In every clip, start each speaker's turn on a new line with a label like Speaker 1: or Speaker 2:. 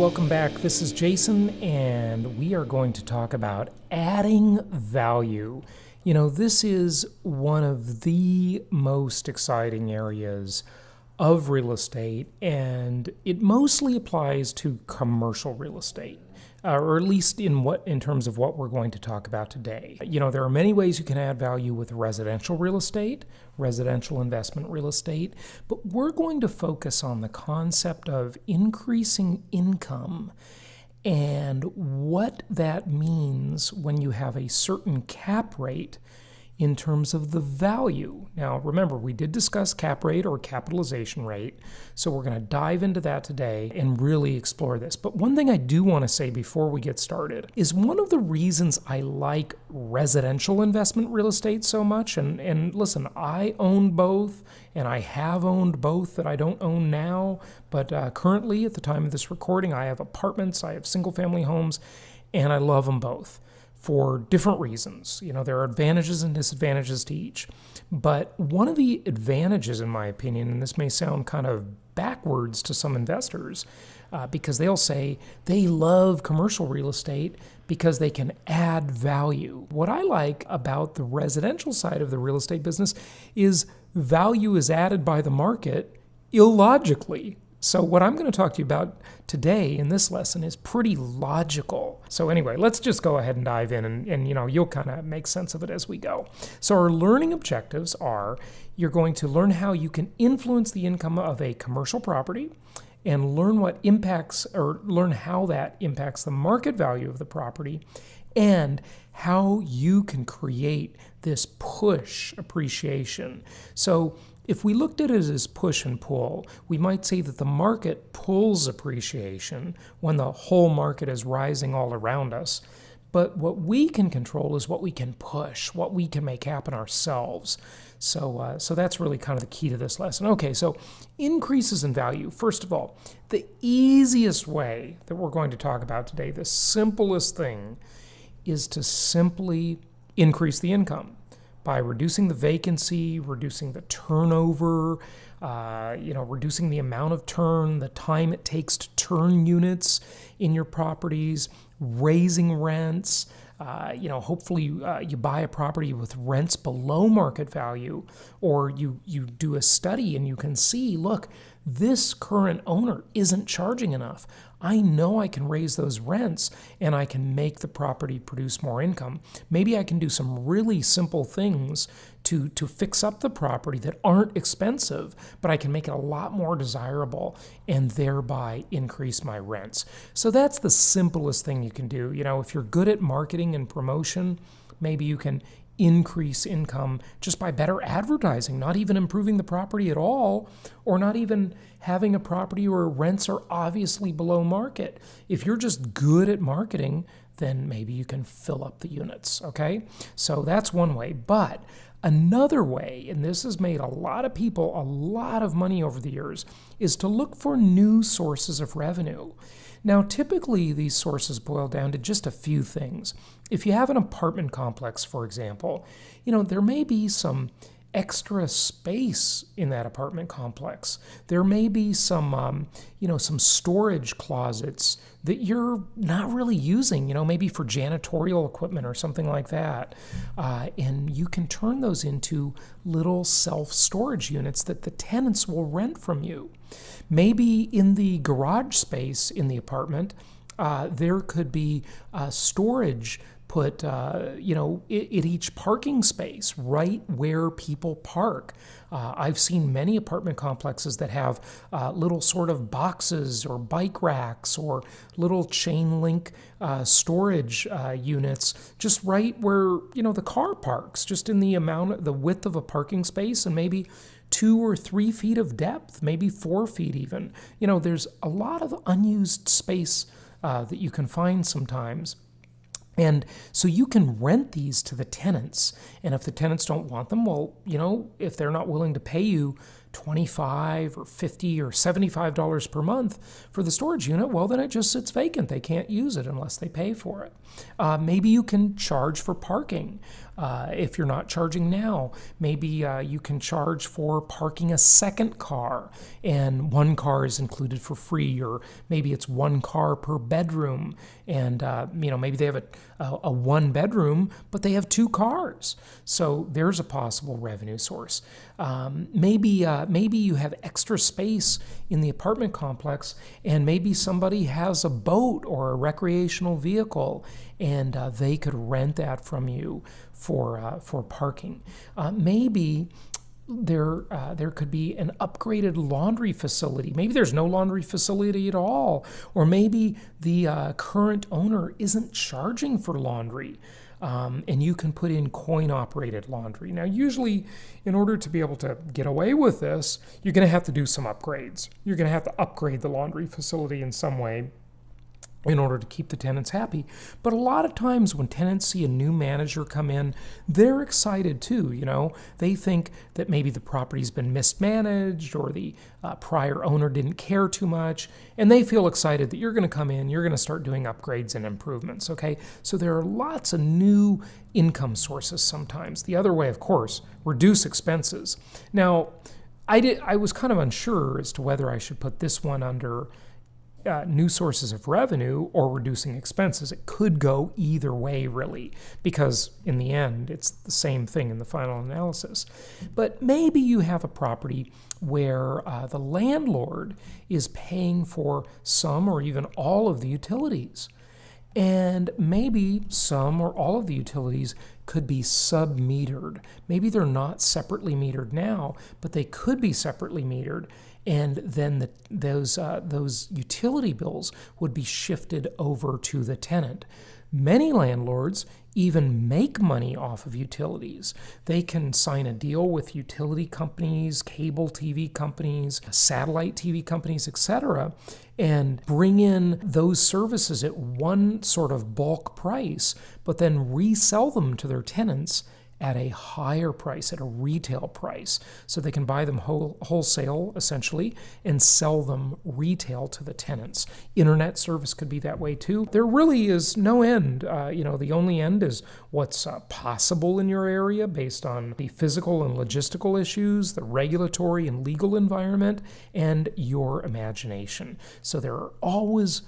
Speaker 1: welcome back. This is Jason, and we are going to talk about adding value. You know, this is one of the most exciting areas of real estate, and it mostly applies to commercial real estate. Or at least in terms of what we're going to talk about today. You know, there are many ways you can add value with residential real estate, residential investment real estate, but we're going to focus on the concept of increasing income and what that means when you have a certain cap rate in terms of the value. Now, remember, we did discuss cap rate or capitalization rate, so we're going to dive into that today and really explore this. But one thing I do want to say before we get started is one of the reasons I like residential investment real estate so much, and listen, I own both, and I have owned both that I don't own now, but currently, at the time of this recording, I have apartments, I have single-family homes, and I love them both. For different reasons. You know, there are advantages and disadvantages to each. But one of the advantages, in my opinion, and this may sound kind of backwards to some investors, because they'll say they love commercial real estate because they can add value. What I like about the residential side of the real estate business is value is added by the market illogically. So what I'm going to talk to you about today in this lesson is pretty logical. So anyway, let's just go ahead and dive in and you know, you'll kind of make sense of it as we go. So our learning objectives are you're going to learn how you can influence the income of a commercial property and learn learn how that impacts the market value of the property and how you can create this push appreciation. So if we looked at it as push and pull, we might say that the market pulls appreciation when the whole market is rising all around us. But what we can control is what we can push, what we can make happen ourselves. So that's really kind of the key to this lesson. Okay, so increases in value. First of all, the easiest way that we're going to talk about today, the simplest thing, is to simply increase the income by reducing the vacancy, reducing the turnover, reducing the amount of turn, the time it takes to turn units in your properties, raising rents. Hopefully you buy a property with rents below market value, or you do a study and you can see, look, this current owner isn't charging enough. I know I can raise those rents and I can make the property produce more income. Maybe I can do some really simple things to fix up the property that aren't expensive, but I can make it a lot more desirable and thereby increase my rents. So that's the simplest thing you can do. You know, if you're good at marketing and promotion, maybe you can increase income just by better advertising, not even improving the property at all, or not even having a property where rents are obviously below market. If you're just good at marketing, then maybe you can fill up the units, okay? So that's one way. But another way, and this has made a lot of people a lot of money over the years, is to look for new sources of revenue. Now, typically, these sources boil down to just a few things. If you have an apartment complex, for example, you know, there may be some extra space in that apartment complex. There may be some storage closets that you're not really using, you know, maybe for janitorial equipment or something like that. And you can turn those into little self-storage units that the tenants will rent from you. Maybe in the garage space in the apartment, there could be storage put, at each parking space, right where people park. I've seen many apartment complexes that have little sort of boxes or bike racks or little chain link storage units just right where, you know, the car parks, just in the width of a parking space, and maybe 2 or 3 feet of depth, maybe 4 feet even. You know, there's a lot of unused space that you can find sometimes. And so you can rent these to the tenants. And if the tenants don't want them, well, if they're not willing to pay you $25 or $50 or $75 per month for the storage unit, well, then it just sits vacant. They can't use it unless they pay for it. Maybe you can charge for parking. If you're not charging now, maybe you can charge for parking a second car, and one car is included for free, or maybe it's one car per bedroom, and maybe they have a one bedroom, but they have two cars. So there's a possible revenue source. Maybe you have extra space in the apartment complex, and maybe somebody has a boat or a recreational vehicle, and they could rent that from you for parking. Maybe there could be an upgraded laundry facility. Maybe there's no laundry facility at all, or maybe the current owner isn't charging for laundry. And you can put in coin-operated laundry. Now, usually, in order to be able to get away with this, you're going to have to do some upgrades. You're going to have to upgrade the laundry facility in some way in order to keep the tenants happy. But a lot of times when tenants see a new manager come in, they're excited too. They think that maybe the property's been mismanaged, or the prior owner didn't care too much, and they feel excited that you're going to come in, you're going to start doing upgrades and improvements, okay? So there are lots of new income sources sometimes. The other way, of course, reduce expenses. Now, I was kind of unsure as to whether I should put this one under new sources of revenue or reducing expenses. It could go either way, really, because in the end, it's the same thing in the final analysis. But maybe you have a property where the landlord is paying for some or even all of the utilities. And maybe some or all of the utilities could be sub-metered. Maybe they're not separately metered now, but they could be separately metered. And then those utility bills would be shifted over to the tenant. Many landlords even make money off of utilities. They can sign a deal with utility companies, cable TV companies, satellite TV companies, etc., and bring in those services at one sort of bulk price, but then resell them to their tenants at a higher price, at a retail price. So they can buy them wholesale, essentially, and sell them retail to the tenants. Internet service could be that way too. There really is no end. The only end is what's possible in your area based on the physical and logistical issues, the regulatory and legal environment, and your imagination. So there are always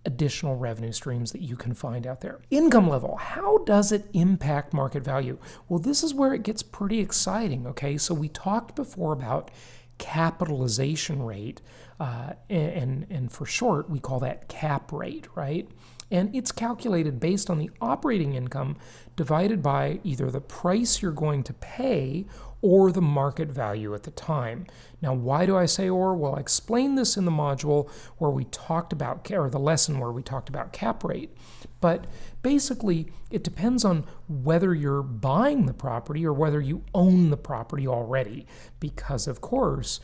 Speaker 1: additional revenue streams that you can find out there. Income level, how does it impact market value? Well, this is where it gets pretty exciting, okay? So we talked before about capitalization rate, and for short, we call that cap rate, right? And it's calculated based on the operating income divided by either the price you're going to pay or the market value at the time. Now, why do I say or? Well, I explained this in the module where we talked about, or the lesson where we talked about cap rate. But basically, it depends on whether you're buying the property or whether you own the property already. Because, of course,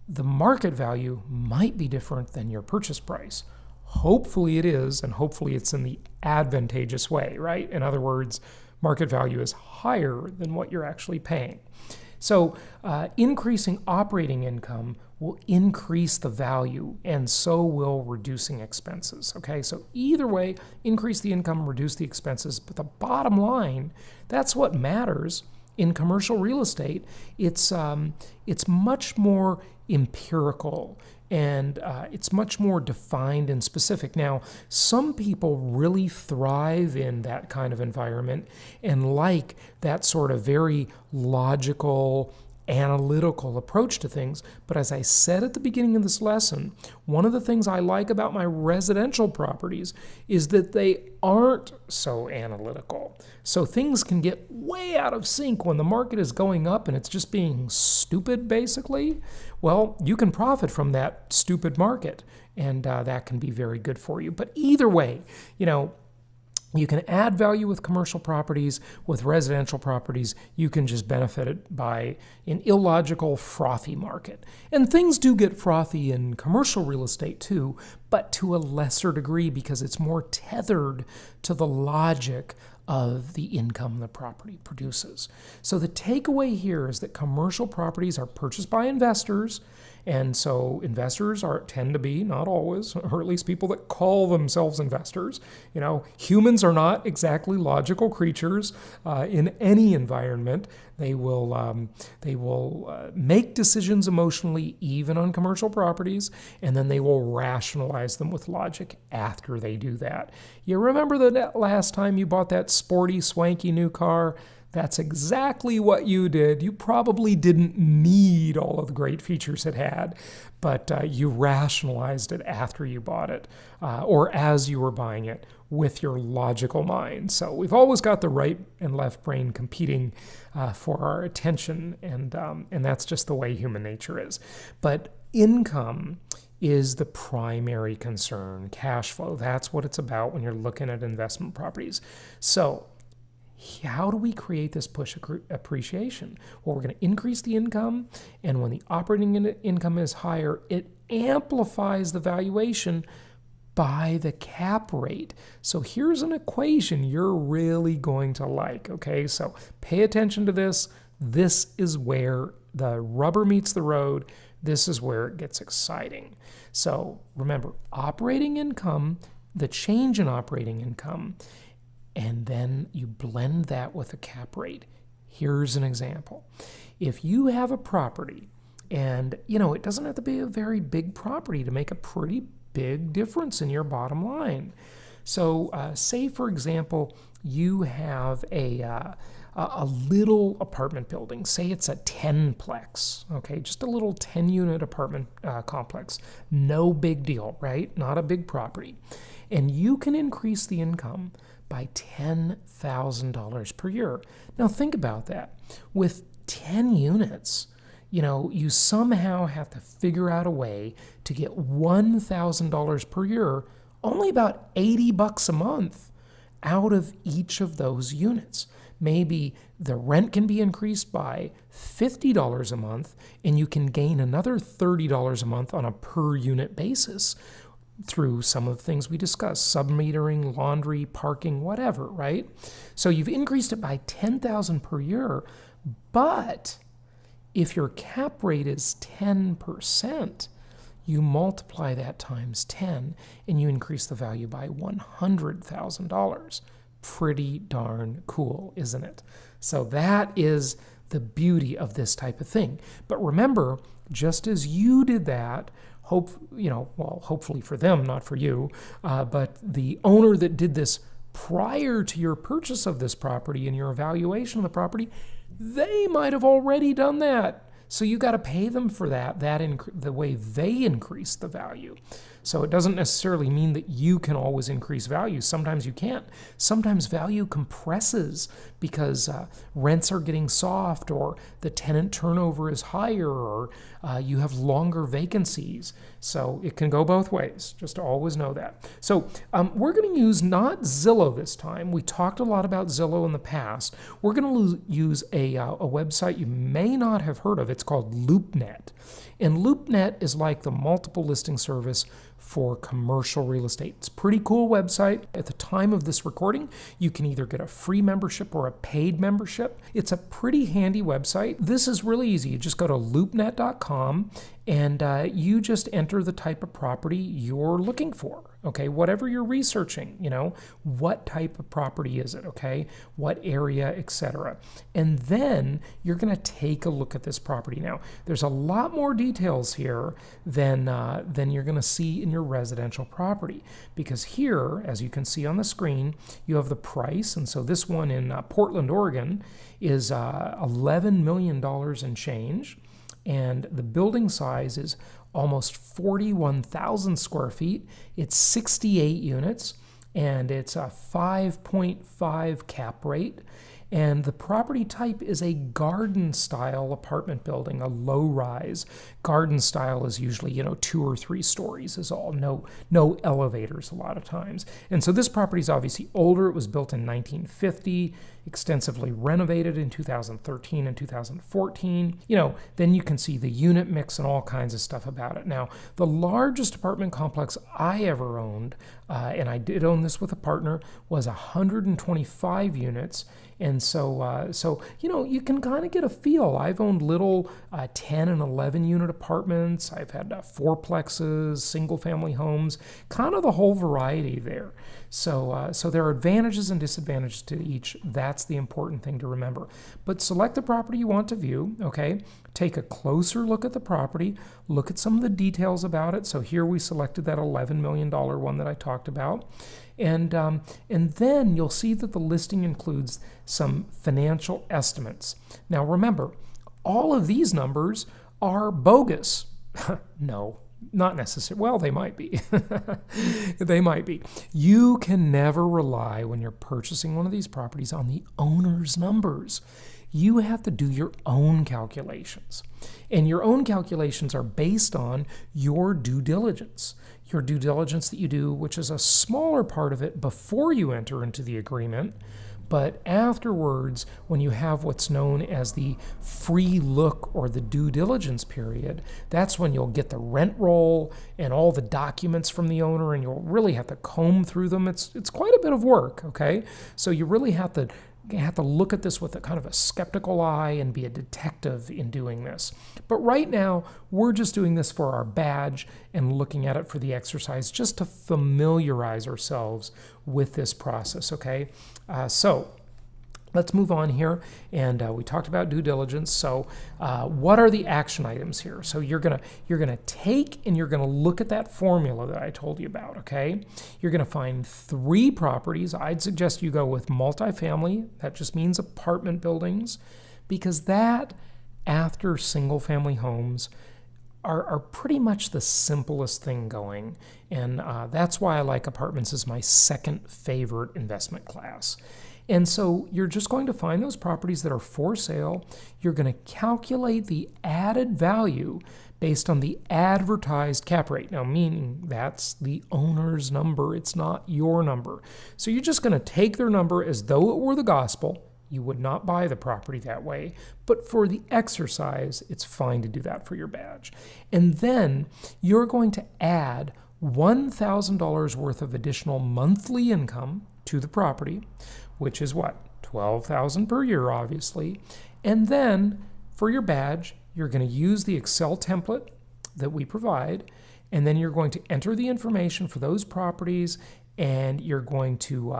Speaker 1: the market value might be different than your purchase price. Hopefully it is, and hopefully it's in the advantageous way, right? In other words, market value is higher than what you're actually paying. So increasing operating income will increase the value, and so will reducing expenses. Okay, so either way, increase the income, reduce the expenses, but the bottom line, that's what matters. In commercial real estate, it's much more empirical, and it's much more defined and specific. Now, some people really thrive in that kind of environment and like that sort of very logical, analytical approach to things. But as I said at the beginning of this lesson, one of the things I like about my residential properties is that they aren't so analytical. So things can get way out of sync when the market is going up and it's just being stupid, basically. Well, you can profit from that stupid market, and that can be very good for you. But either way, You can add value with commercial properties. With residential properties, you can just benefit it by an illogical, frothy market. And things do get frothy in commercial real estate too, but to a lesser degree because it's more tethered to the logic of the income the property produces. So the takeaway here is that commercial properties are purchased by investors, and so investors tend to be, not always, or at least people that call themselves investors. Humans are not exactly logical creatures in any environment. They will make decisions emotionally, even on commercial properties, and then they will rationalize them with logic after they do that. You remember the last time you bought that sporty, swanky new car? That's exactly what you did. You probably didn't need all of the great features it had, but you rationalized it after you bought it, or as you were buying it, with your logical mind. So we've always got the right and left brain competing for our attention, and that's just the way human nature is. But income is the primary concern. Cash flow, that's what it's about when you're looking at investment properties. So how do we create this push appreciation? Well, we're going to increase the income, and when the operating income is higher, it amplifies the valuation by the cap rate. So here's an equation you're really going to like, okay? So pay attention to this. This is where the rubber meets the road. This is where it gets exciting. So remember, operating income, the change in operating income, and then you blend that with a cap rate. Here's an example. If you have a property, and it doesn't have to be a very big property to make a pretty big difference in your bottom line. So say, for example, you have a little apartment building. Say it's a 10-plex, okay? Just a little 10-unit apartment complex. No big deal, right? Not a big property. And you can increase the income by $10,000 per year. Now think about that. With 10 units, you somehow have to figure out a way to get $1,000 per year, only about $80 a month out of each of those units. Maybe the rent can be increased by $50 a month, and you can gain another $30 a month on a per unit basis through some of the things we discussed, submetering, laundry, parking, whatever, right? So you've increased it by $10,000 per year, but if your cap rate is 10%, you multiply that times 10 and you increase the value by $100,000. Pretty darn cool, isn't it? So that is the beauty of this type of thing. But remember, just as you did that, hopefully for them, not for you, but the owner that did this prior to your purchase of this property and your evaluation of the property, they might have already done that. So you got to pay them for the way they increase the value. So it doesn't necessarily mean that you can always increase value. Sometimes you can't. Sometimes value compresses because rents are getting soft, or the tenant turnover is higher, or you have longer vacancies. So it can go both ways. Just always know that. So we're going to use not Zillow this time. We talked a lot about Zillow in the past. We're going to use a website you may not have heard of. It's called Loopnet. And Loopnet is like the multiple listing service for commercial real estate. It's a pretty cool website. At the time of this recording, you can either get a free membership or a paid membership. It's a pretty handy website. This is really easy. You just go to loopnet.com and you just enter the type of property you're looking for, okay? Whatever you're researching, what type of property is it, okay? What area, etc. And then you're going to take a look at this property. Now, there's a lot more details here than you're going to see in your residential property, because here, as you can see on the screen, you have the price. And so this one in Portland, Oregon is $11 million and change. And the building size is almost 41,000 square feet. It's 68 units, and it's a 5.5 cap rate. And the property type is a garden style apartment building, a low rise. Garden style is usually, 2 or 3 stories is all. No elevators a lot of times. And so this property is obviously older. It was built in 1950, extensively renovated in 2013 and 2014. Then you can see the unit mix and all kinds of stuff about it. Now, the largest apartment complex I ever owned, and I did own this with a partner, was 125 units. And so you can kind of get a feel. I've owned little 10 and 11 unit apartments. I've had fourplexes, single family homes, kind of the whole variety there. So there are advantages and disadvantages to each. That's the important thing to remember. But select the property you want to view, okay? Take a closer look at the property, look at some of the details about it. So here we selected that $11 million one that I talked about. And then you'll see that the listing includes some financial estimates. Now remember, all of these numbers are bogus. No, not necessarily. Well, they might be. They might be. You can never rely when you're purchasing one of these properties on the owner's numbers. You have to do your own calculations. And your own calculations are based on your due diligence. Your due diligence that you do, which is a smaller part of it before you enter into the agreement. But afterwards, when you have what's known as the free look or the due diligence period, that's when you'll get the rent roll and all the documents from the owner, and you'll really have to comb through them. It's quite a bit of work, okay? So you really have to look at this with a kind of a skeptical eye and be a detective in doing this. But right now, we're just doing this for our badge and looking at it for the exercise just to familiarize ourselves with this process, okay? So let's move on here. And we talked about due diligence. So what are the action items here? So you're gonna take and you're gonna look at that formula that I told you about, okay? You're gonna find 3 properties. I'd suggest you go with multifamily. That just means apartment buildings, because that, after single family homes, are pretty much the simplest thing going. And that's why I like apartments as my second favorite investment class. And so you're just going to find those properties that are for sale. You're going to calculate the added value based on the advertised cap rate. Now, meaning that's the owner's number. It's not your number. So you're just going to take their number as though it were the gospel. You would not buy the property that way. But for the exercise, it's fine to do that for your badge. And then you're going to add $1,000 worth of additional monthly income to the property, which is what? $12,000 per year, obviously. And then for your badge, you're going to use the Excel template that we provide, and then you're going to enter the information for those properties, and you're going to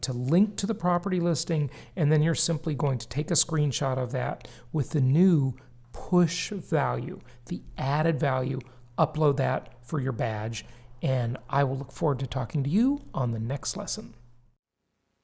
Speaker 1: link to the property listing, and then you're simply going to take a screenshot of that with the new push value, the added value, upload that for your badge, and I will look forward to talking to you on the next lesson.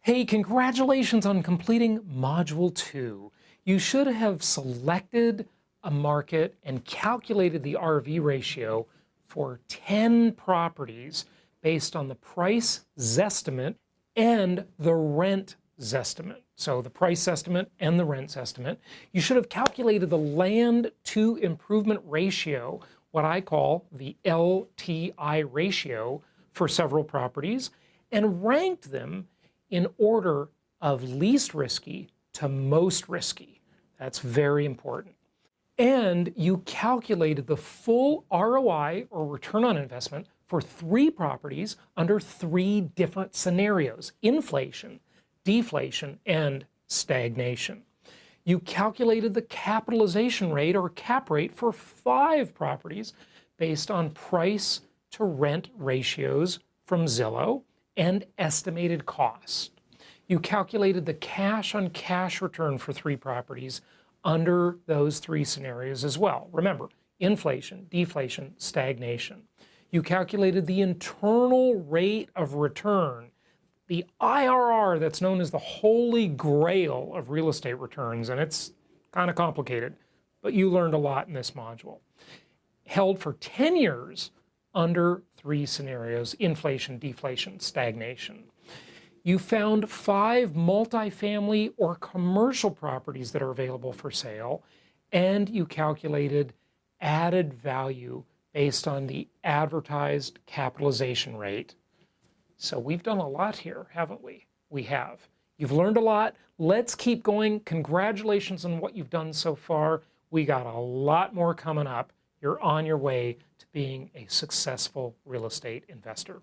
Speaker 1: Hey, congratulations on completing Module 2. You should have selected a market and calculated the RV ratio for 10 properties based on the price zestimate and the rent zestimate. So the price estimate and the rent estimate. You should have calculated the land to improvement ratio, what I call the LTI ratio, for several properties, and ranked them in order of least risky to most risky. That's very important. And you calculated the full ROI, or return on investment, for 3 properties under 3 different scenarios: inflation, deflation, and stagnation. You calculated the capitalization rate, or cap rate, for 5 properties based on price to rent ratios from Zillow and estimated cost. You calculated the cash on cash return for 3 properties under those 3 scenarios as well. Remember, inflation, deflation, stagnation. You calculated the internal rate of return, the IRR that's known as the holy grail of real estate returns, and it's kind of complicated, but you learned a lot in this module. Held for 10 years under 3 scenarios: inflation, deflation, stagnation. You found 5 multifamily or commercial properties that are available for sale, and you calculated added value based on the advertised capitalization rate. So we've done a lot here, haven't we? We have. You've learned a lot. Let's keep going. Congratulations on what you've done so far. We got a lot more coming up. You're on your way to being a successful real estate investor.